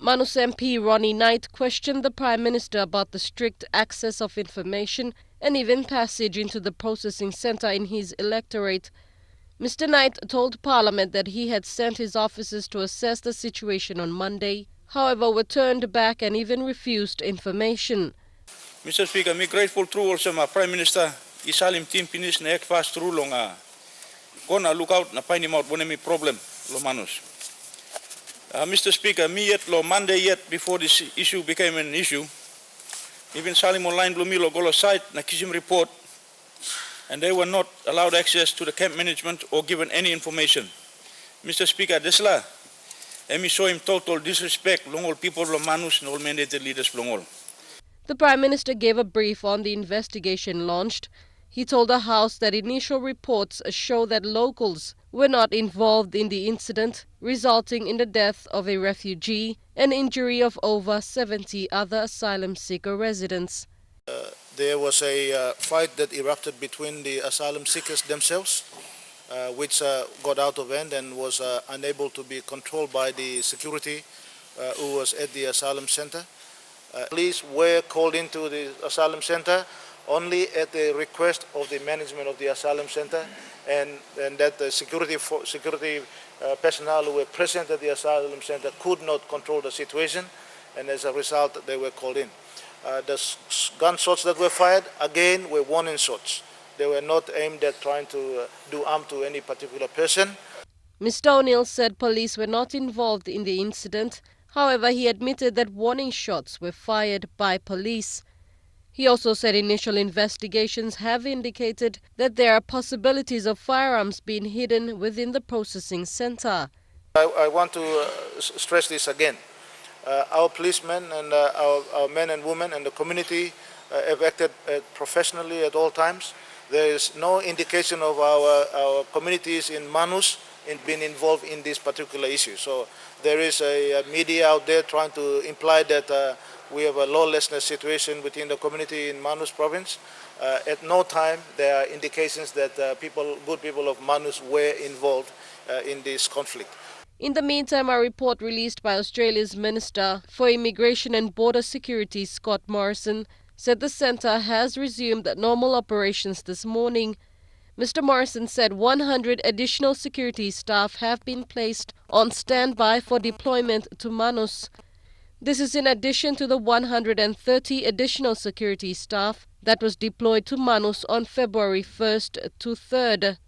Manus MP Ronnie Knight questioned the Prime Minister about the strict access of information and even passage into the processing centre in his electorate. Mr. Knight told Parliament that he had sent his officers to assess the situation on Monday, however were turned back and even refused information. Mr. Speaker, I'm grateful through also my Prime Minister Isalim Tim Pinis na ek fast through long kona look out na paini maut bonemi problem lo manus. Mr. Speaker, me yet lo Monday yet before this issue became an issue. Even Salim online Blumilo Golo site na kisim report, and they were not allowed access to the camp management or given any information. Mr. Speaker, desla, emi show him total disrespect long all people lo manus and all mandated leaders long all. The Prime Minister gave a brief on the investigation launched. He told the House that initial reports show that locals were not involved in the incident, resulting in the death of a refugee and injury of over 70 other asylum seeker residents. There was a fight that erupted between the asylum seekers themselves, which got out of hand and was unable to be controlled by the security who was at the asylum center. Police were called into the asylum center only at the request of the management of the asylum center, and that the security personnel who were present at the asylum center could not control the situation, and as a result they were called in. The gunshots that were fired again were warning shots. They were not aimed at trying to do harm to any particular person. Mr. O'Neill said police were not involved in the incident. However, he admitted that warning shots were fired by police. He also said initial investigations have indicated that there are possibilities of firearms being hidden within the processing center. I want to stress this again. Our policemen and our men and women and the community have acted professionally at all times. There is no indication of our communities in Manus in being involved in this particular issue. So there is a media out there trying to imply that we have a lawlessness situation within the community in Manus province. At no time there are indications that good people of Manus were involved in this conflict. In the meantime, a report released by Australia's Minister for Immigration and Border Security, Scott Morrison, said the centre has resumed normal operations this morning. Mr. Morrison said 100 additional security staff have been placed on standby for deployment to Manus. This is in addition to the 130 additional security staff that was deployed to Manus on February 1st to 3rd.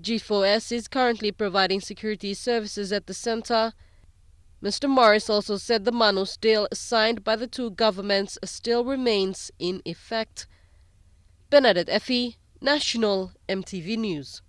G4S is currently providing security services at the centre. Mr. Morris also said the Manus deal signed by the two governments still remains in effect. Bernadette Effie, National MTV News.